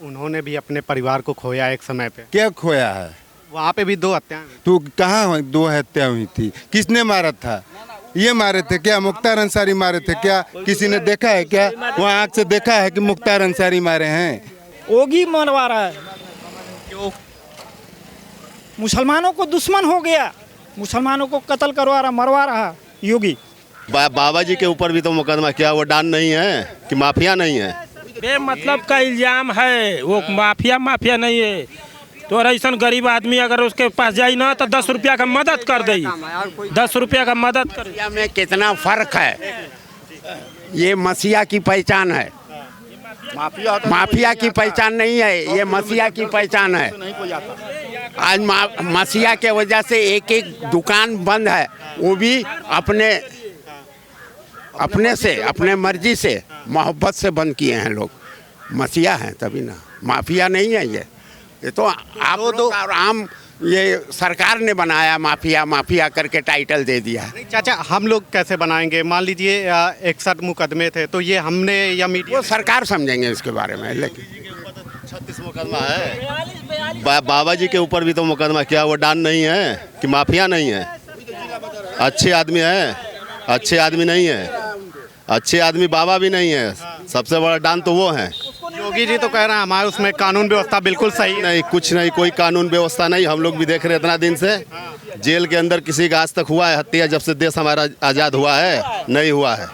उन्होंने भी अपने परिवार को खोया एक समय पे। क्या खोया है? वहाँ पे भी 2 हत्याएं हुई। तू कहाँ 2 हत्या हुई थी? किसने मारा था? ये मारे थे क्या? मुख्तार अंसारी मारे थे क्या? किसी ने देखा है क्या? वहाँ आँख से देखा है कि मुख्तार अंसारी मारे हैं? योगी मरवा रहा है। क्यों? मुसलमानों को दुश्मन हो गया, मुसलमानों को कत्ल करवा रहा, मरवा रहा योगी। बाबा जी के ऊपर भी तो मुकदमा किया, वो डॉन नहीं है कि माफिया नहीं है? बेमतलब का इल्जाम है, वो माफिया नहीं है। तो ऐसा गरीब आदमी अगर उसके पास जाई ना तो 10 रुपया का मदद कर दे, 10 रुपया का मदद कर। मसीहा में कितना फर्क है, ये मसीहा की पहचान है, माफिया की पहचान नहीं है, ये मसीहा की पहचान है। आज मसीहा के वजह से एक एक दुकान बंद है, वो भी अपने से, अपने मर्जी से, मोहब्बत से बंद किए हैं लोग। मसीहा हैं तभी ना, माफिया नहीं है। ये तो आप लोग और आम ये सरकार ने बनाया, माफिया करके टाइटल दे दिया। नहीं चाचा, हम लोग कैसे बनाएंगे? मान लीजिए 61 मुकदमे थे, तो ये हमने या मीडिया, वो सरकार समझेंगे इसके बारे में। लेकिन 36 मुकदमा है। बाबा जी के ऊपर भी तो मुकदमा किया, वो डॉन नहीं है कि माफिया नहीं है? अच्छे आदमी है, अच्छे आदमी नहीं है, अच्छे आदमी बाबा भी नहीं है, सबसे बड़ा डॉन तो वो है। योगी जी तो कह रहे हैं हमारे उसमें कानून व्यवस्था बिल्कुल सही है। नहीं, कुछ नहीं, कोई कानून व्यवस्था नहीं। हम लोग भी देख रहे हैं इतना दिन से, जेल के अंदर किसी का आज तक हुआ है हत्या? जब से देश हमारा आज़ाद हुआ है नहीं हुआ है।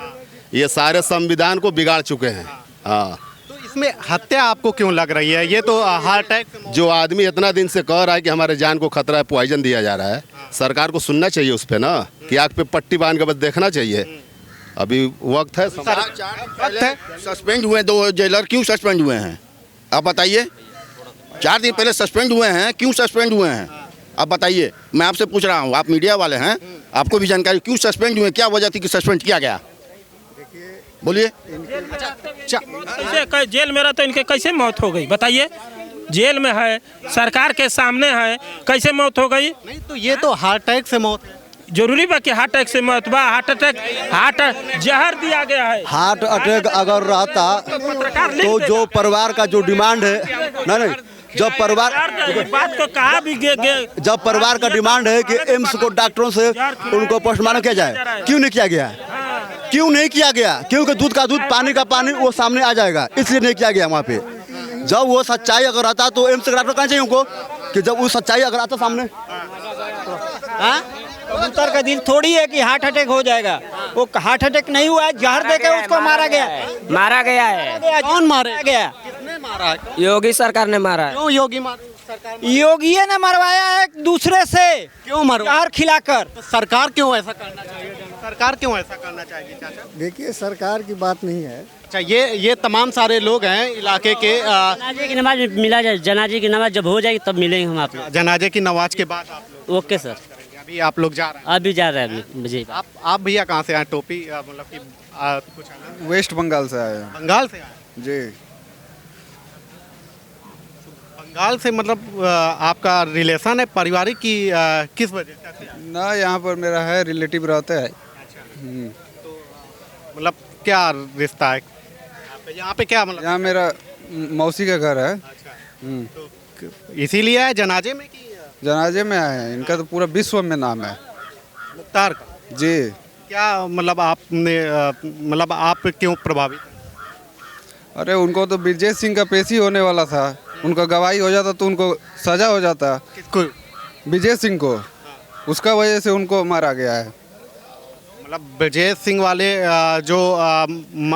ये सारे संविधान को बिगाड़ चुके हैं। हाँ, तो इसमें हत्या आपको क्यों लग रही है? ये तो हार्ट अटैक। जो आदमी इतना दिन से कह रहा है कि हमारे जान को खतरा है, पॉइजन दिया जा रहा है, सरकार को सुनना चाहिए उस पर ना, कि आँख पे पट्टी बांध के बस देखना चाहिए। अभी वक्त है। सस्पेंड हुए 2 जेलर, क्यों सस्पेंड हुए हैं आप बताइए? 4 दिन पहले सस्पेंड हुए हैं, क्यों सस्पेंड हुए हैं आप बताइए? मैं आपसे पूछ रहा हूँ, आप मीडिया वाले हैं, आपको भी जानकारी, क्यों सस्पेंड हुए? क्या वजह थी कि सस्पेंड किया गया? बोलिए। जेल में रहते इनके कैसे मौत हो गई बताइए? जेल में है, सरकार के सामने है, कैसे मौत हो गई? नहीं तो ये तो हार्ट अटैक से मौत है। जरूरी बा कि हार्ट अटैक से मौत बा? हार्ट जहर दिया गया है। हार्ट अटैक अगर रहता तो जो परिवार का जो डिमांड है, नहीं, जब परिवार बात को कहा भी जब परिवार का डिमांड है कि एम्स को डॉक्टरों से उनको पोस्टमार्टम किया जाए, क्यों नहीं किया गया? क्यों नहीं किया गया? क्योंकि दूध का दूध, पानी का पानी, वो सामने आ जाएगा, इसलिए नहीं किया गया वहाँ पे। जब वो सच्चाई अगर आता तो एम्स का डॉक्टर कहना चाहिए उनको कि जब वो सच्चाई अगर आता सामने। कबूतर का दिल थोड़ी है कि हार्ट अटैक हो जाएगा। वो हार्ट अटैक नहीं हुआ है, जहर देके उसको मारा गया है। कौन मारे गया? किसने मारा है? योगी सरकार ने मारा है। क्यों योगी मारे? सरकार योगी ने मरवाया है एक दूसरे से, क्यों मरवा? जहर खिलाकर। तो सरकार क्यों ऐसा करना चाहिए? सरकार क्यों ऐसा करना चाहिए चाचा? देखिए, सरकार की बात नहीं है। अच्छा, ये तमाम सारे लोग हैं इलाके के। जनाजे की नमाज मिला जाए, जनाजे की नमाज जब हो जाएगी तब मिलेंगे हम आप लोग। जनाजे की नमाज के बाद आप लोग? Okay sir. अभी आप लोग जा रहे हैं? अभी जा रहे हैं अभी जी। आप भैया कहाँ से आए? टोपी मतलब कि कुछ अलग? वेस्ट बंगाल से आए हैं। बंगाल से आए जी। बंगाल से मतलब आपका रिलेशन है पारिवारिक की किस वजह से? ना, यहाँ पर मेरा है, रिलेटिव रहते हैं। तो मतलब क्या रिश्ता है यहाँ पे? क्या मतलब? यहाँ मेरा मौसी का घर है। तो इसीलिए आए जनाजे में कि? जनाजे में आए हैं। इनका तो पूरा विश्व में नाम है, मुख्तार का जी। क्या मतलब आपने मतलब आप क्यों प्रभावित? अरे उनको तो ब्रजेश सिंह का पेशी होने वाला था, उनका गवाही हो जाता तो उनको सजा हो जाता। किसको? ब्रजेश सिंह को, उसका वजह से उनको मारा गया है। मतलब ब्रजेश सिंह वाले जो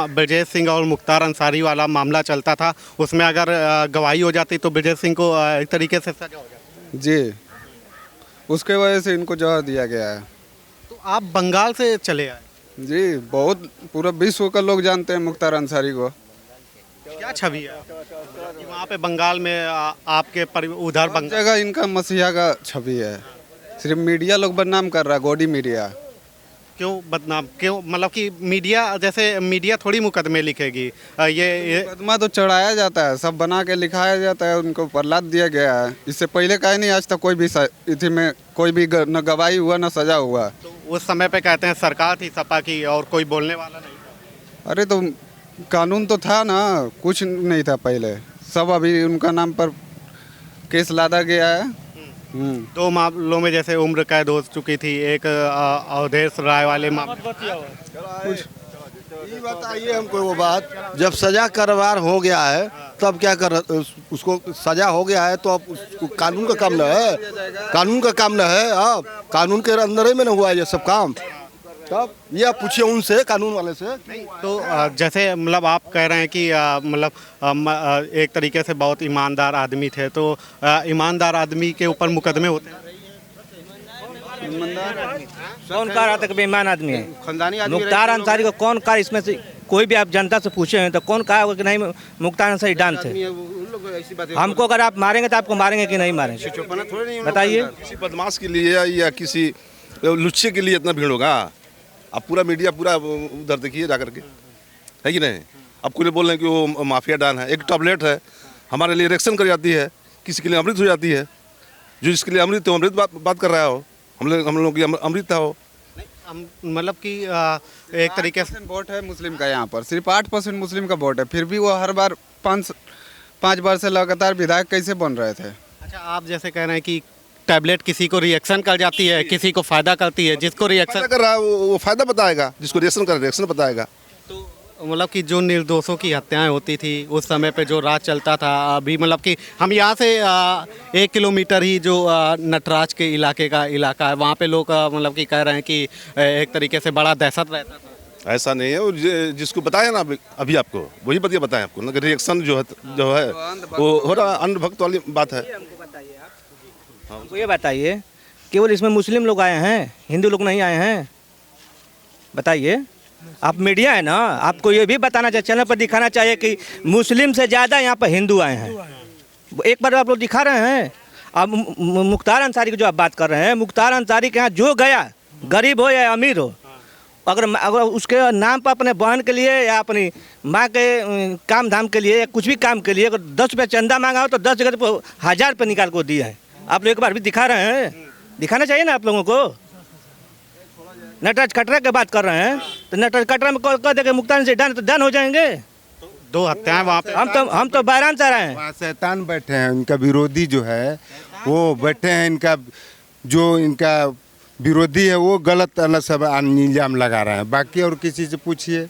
ब्रजेश सिंह और मुख्तार अंसारी वाला मामला चलता था, उसमें अगर गवाही हो जाती तो ब्रजेश सिंह को एक तरीके से सजा हो जाती जी, उसके वजह से इनको जवाब दिया गया है। तो आप बंगाल से चले आए? जी, बहुत पूरा विश्व का लोग जानते हैं मुख्तार अंसारी को। क्या छवि है कि वहाँ पे बंगाल में आपके उधर जगह इनका मसीहा का छवि है, सिर्फ मीडिया लोग बदनाम कर रहा है, गॉडी मीडिया। क्यों बदनाम? क्यों मतलब कि मीडिया, जैसे मीडिया थोड़ी मुकदमे लिखेगी। ये मुकदमा तो चढ़ाया जाता है, सब बना के लिखाया जाता है, उनको प्रहलाद दिया गया है। इससे पहले का नहीं, आज तक कोई भी इसी में कोई भी न गवाही हुआ न सजा हुआ। तो उस समय पे कहते हैं सरकार थी सपा की और कोई बोलने वाला नहीं था। अरे तो कानून तो था ना, कुछ नहीं था पहले, सब अभी उनका नाम पर केस लादा गया है। दो मामलों में जैसे उम्र कैद हो चुकी थी, एक अवधेश राय वाले ये बताइए हमको वो बात, जब सजा कारोबार हो गया है तब क्या कर, उसको सजा हो गया है तो अब उसको कानून का काम न है, कानून का काम न है। अब कानून के अंदर ही में न हुआ है ये सब काम, तब ये आप पूछिए उनसे, कानून वाले से। तो जैसे मतलब आप कह रहे हैं कि मतलब एक तरीके से बहुत ईमानदार आदमी थे, तो ईमानदार आदमी के ऊपर मुकदमे होते हैं। कौन कह रहा था कि बेईमान आदमी है? मुख्तार अंसारी को कौन कहा? इसमें से कोई भी आप जनता से पूछे हैं तो कौन कहा होगा कि नहीं मुख्तार अंसारी डान थे? हमको अगर आप मारेंगे तो आपको मारेंगे कि नहीं मारेंगे बताइए? किसी बदमाश के लिए या किसी लुच्चे के लिए इतना भीड़ होगा? अब पूरा मीडिया पूरा उधर देखिए जा करके, है कि नहीं? अब कोई बोल रहे हैं कि वो माफिया डान है। एक टैबलेट है हमारे लिए रिएक्शन कर जाती है, किसी के लिए अमृत हो जाती है। जो जिसके लिए अमृत हो, अमृत बात कर रहा हो, हम लोग की अमृत हो। मतलब कि एक तरीके से वोट है मुस्लिम का, यहाँ पर सिर्फ 8% मुस्लिम का वोट है, फिर भी वो हर बार 5 बार से लगातार विधायक कैसे बन रहे थे? अच्छा, आप जैसे कह रहे हैं कि टैबलेट किसी को रिएक्शन कर जाती है, किसी को फायदा करती है, जिसको रिएक्शन कर रहा है वो फायदा बताएगा, जिसको रिएक्शन कर रिएक्शन बताएगा। तो मतलब कि जो निर्दोषों की हत्याएं होती थी उस समय पे जो राज चलता था, अभी मतलब कि हम यहाँ से 1 किलोमीटर ही जो नटराज के इलाके का इलाका है, वहाँ पे लोग मतलब कि कह रहे हैं कि एक तरीके से बड़ा दहशत रहता था। ऐसा नहीं है, वो जिसको बताया ना अभी आपको वही बताया आपको ना, रिएक्शन जो है वो हो रहा अंधभक्त वाली बात है। हमको ये बताइए, केवल इसमें मुस्लिम लोग आए हैं, हिंदू लोग नहीं आए हैं? बताइए। आप मीडिया है ना, आपको ये भी बताना चाहिए, चैनल पर दिखाना चाहिए कि मुस्लिम से ज़्यादा यहाँ पर हिंदू आए हैं। एक बार आप लोग दिखा रहे हैं। अब मुख्तार अंसारी की जो आप बात कर रहे हैं, मुख्तार अंसारी के यहाँ जो गया, गरीब हो या अमीर हो, अगर उसके नाम पर अपने बहन के लिए या अपनी माँ के काम धाम के लिए या कुछ भी काम के लिए अगर 10 रुपये चंदा मांगा हो तो 10 जगह पर 1000 रुपये निकाल को दिया है। आप लोग एक बार भी दिखा रहे हैं, दिखाना चाहिए ना आप लोगों को। नटराज कटरा की बात कर रहे हैं तो नटराज कटरा में कह देंगे मुख्तार से डन तो डन हो जाएंगे। 2 हत्याएं वहाँ पे, हम तो बैरान से रहे हैं। वहाँ शैतान बैठे हैं, इनका विरोधी जो है वो बैठे हैं, इनका विरोधी है वो गलत अलग सब इल्जाम लगा रहे हैं। बाकी और किसी से पूछिए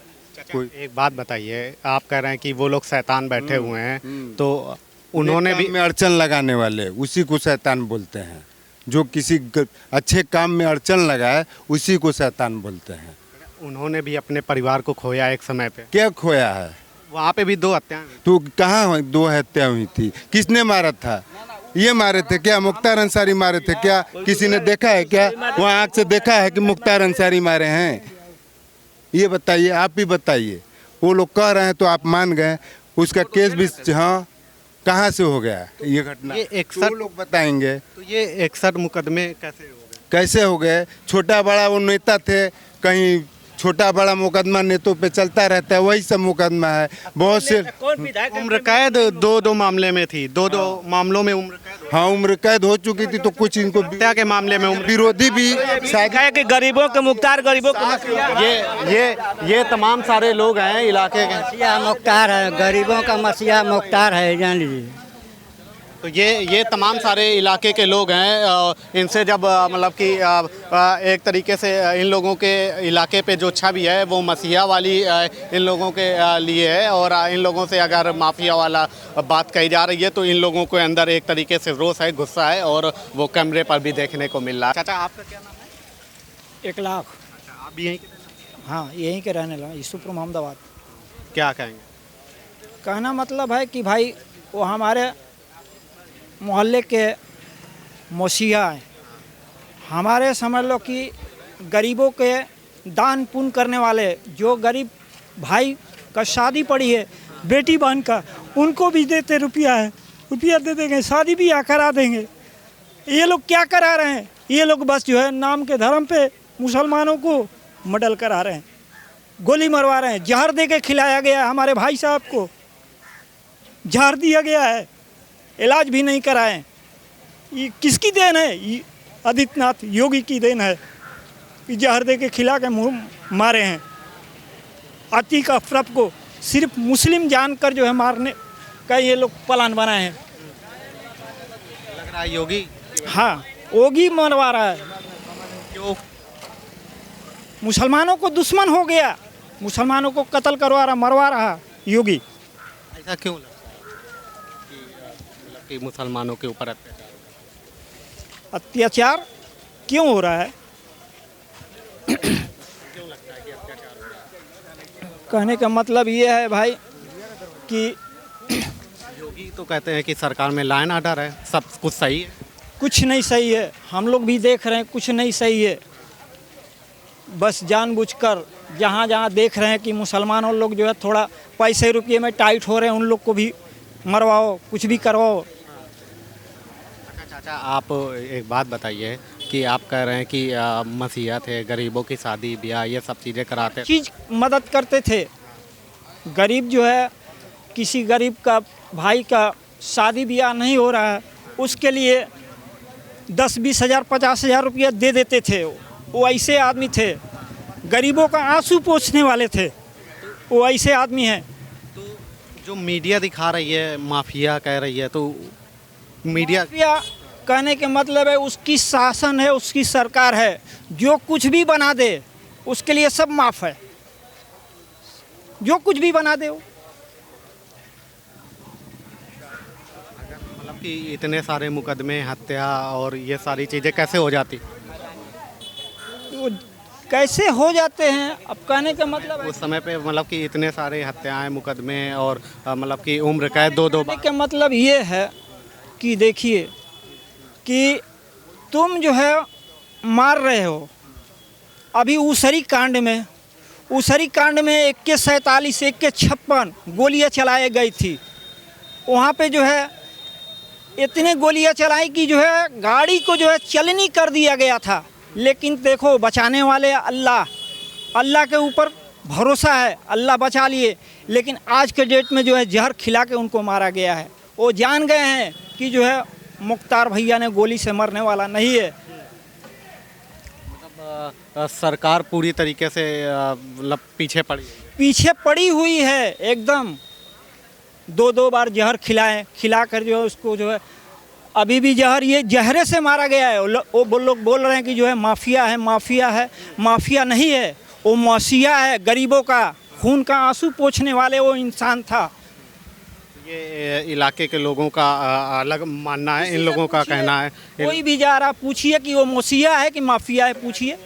कोई। एक बात बताइए, आप कह रहे हैं कि वो लोग शैतान बैठे हुए हैं, तो उन्होंने भी में अड़चन लगाने वाले उसी को शैतान बोलते हैं। जो किसी अच्छे काम में अड़चन लगाए उसी को शैतान बोलते हैं। उन्होंने भी अपने परिवार को खोया एक समय पे। क्या खोया है? वहाँ पे भी 2 हत्याएं। तो कहाँ 2 हत्या हुई थी? किसने मारा था? ये मारे थे क्या? मुख्तार अंसारी मारे थे क्या? किसी ने देखा है क्या? वहाँ आँख से देखा है कि मुख्तार अंसारी मारे हैं? ये बताइए, आप ही बताइए। वो लोग कह रहे हैं तो आप मान गए, उसका केस भी हाँ कहाँ से हो गया ये घटना? ये 61 लोग बताएंगे। तो ये 61 मुकदमे कैसे हो गए? कैसे हो गए? छोटा बड़ा वो नेता थे, कहीं छोटा बड़ा मुकदमा नेतों पे चलता रहता है, वही सब मुकदमा है। बहुत से उम्र कैद 2 मामले में थी, 2 मामलों में उम्र कैद। हाँ, उम्र कैद हो चुकी थी, तो कुछ इनको हत्या के मामले में विरोधी भी शायद कि गरीबों के मुख्तार, गरीबों को ये तमाम सारे लोग हैं इलाके के। मसीहा मुख्तार है, गरीबों का मसीहा मुख्तार है, जान लीजिए। तो ये तमाम सारे इलाके के लोग हैं। इनसे जब मतलब कि एक तरीके से इन लोगों के इलाके पे जो छवि है वो मसीहा वाली इन लोगों के लिए है, और इन लोगों से अगर माफिया वाला बात कही जा रही है तो इन लोगों के अंदर एक तरीके से रोष है, गुस्सा है, और वो कैमरे पर भी देखने को मिल रहा है। चाचा, आपका क्या नाम है? 1 लाख। अच्छा, आप भी यहीं? हाँ, यहीं के रहने वाला, यूसुफपुर मोहम्मदाबाद। क्या कहेंगे? कहना मतलब है कि भाई वो हमारे मोहल्ले के मसीहा हैं। हमारे समझ लो कि गरीबों के दान पुण्य करने वाले, जो गरीब भाई का शादी पड़ी है बेटी बहन का, उनको भी देते रुपया दे देंगे, शादी भी करा देंगे। ये लोग क्या करा रहे हैं? ये लोग बस जो है नाम के धर्म पे मुसलमानों को मर्डर करा रहे हैं, गोली मरवा रहे हैं। जहर दे के खिलाया गया है हमारे भाई साहब को, जहर दिया गया है, इलाज भी नहीं कराए। ये किसकी देन है? ये आदित्यनाथ योगी की देन है कि जहर दे के खिला के मुँह मारे हैं। अतीक अफरफ को सिर्फ मुस्लिम जानकर जो है कई ये लोग प्लान बनाए हैं। लग रहा है योगी। हाँ, योगी मरवा रहा है। क्यों? मुसलमानों को दुश्मन हो गया, मुसलमानों को कत्ल करवा रहा, मरवा रहा योगी। ऐसा क्यों लगता है कि मतलब कि मुसलमानों के ऊपर अत्याचार क्यों हो रहा है? कहने का मतलब ये है भाई कि योगी तो कहते हैं कि सरकार में लॉ एंड ऑर्डर है, सब कुछ सही है। कुछ नहीं सही है, हम लोग भी देख रहे हैं, कुछ नहीं सही है। बस जानबूझकर जहाँ जहाँ देख रहे हैं कि मुसलमानों लोग जो है थोड़ा पैसे रुपये में टाइट हो रहे हैं, उन लोग को भी मरवाओ, कुछ भी करवाओ। अच्छा चाचा, आप एक बात बताइए कि आप कह रहे हैं कि मसीहा थे, गरीबों की शादी ब्याह ये सब चीज़ें कराते, चीज़ मदद करते थे। गरीब जो है, किसी गरीब का भाई का शादी ब्याह नहीं हो रहा है, उसके लिए 10-20 हज़ार 50 हज़ार रुपया दे देते थे। वो ऐसे आदमी थे, गरीबों का आंसू पोंछने वाले थे, वो ऐसे आदमी हैं। तो जो मीडिया दिखा रही है माफिया कह रही है, तो मीडिया कहने के मतलब है उसकी शासन है, उसकी सरकार है, जो कुछ भी बना दे उसके लिए सब माफ़ है, जो कुछ भी बना दे वो। मतलब कि इतने सारे मुकदमे, हत्या और ये सारी चीज़ें कैसे हो जाती? वो कैसे हो जाते हैं, अब कहने का मतलब उस समय पे मतलब कि इतने सारे हत्याएं, मुकदमे और मतलब कि उम्र कैद 2-2 बार। का मतलब ये है कि देखिए कि तुम जो है मार रहे हो। अभी ऊसरी कांड में AK-47 AK-56 गोलियां चलाई गई थी। वहाँ पे जो है इतने गोलियां चलाई कि जो है गाड़ी को जो है चलनी कर दिया गया था। लेकिन देखो, बचाने वाले अल्लाह के ऊपर भरोसा है, अल्लाह बचा लिए। लेकिन आज के डेट में जो है जहर खिला के उनको मारा गया है। वो जान गए हैं कि जो है मुख्तार भैया ने गोली से मरने वाला नहीं है। मतलब सरकार पूरी तरीके से मतलब पीछे पड़ी हुई है एकदम। 2-2 बार जहर खिलाकर जो है उसको जो है अभी भी ये जहरे से मारा गया है। वो लोग बोल रहे हैं कि जो है माफिया है, माफिया नहीं है, वो मसीहा है। गरीबों का खून का आंसू पोंछने वाले वो इंसान था। ये इलाके के लोगों का अलग मानना है, इन लोगों का कहना है। कोई भी जा रहा, पूछिए कि वो मसीहा है कि माफिया है, पूछिए।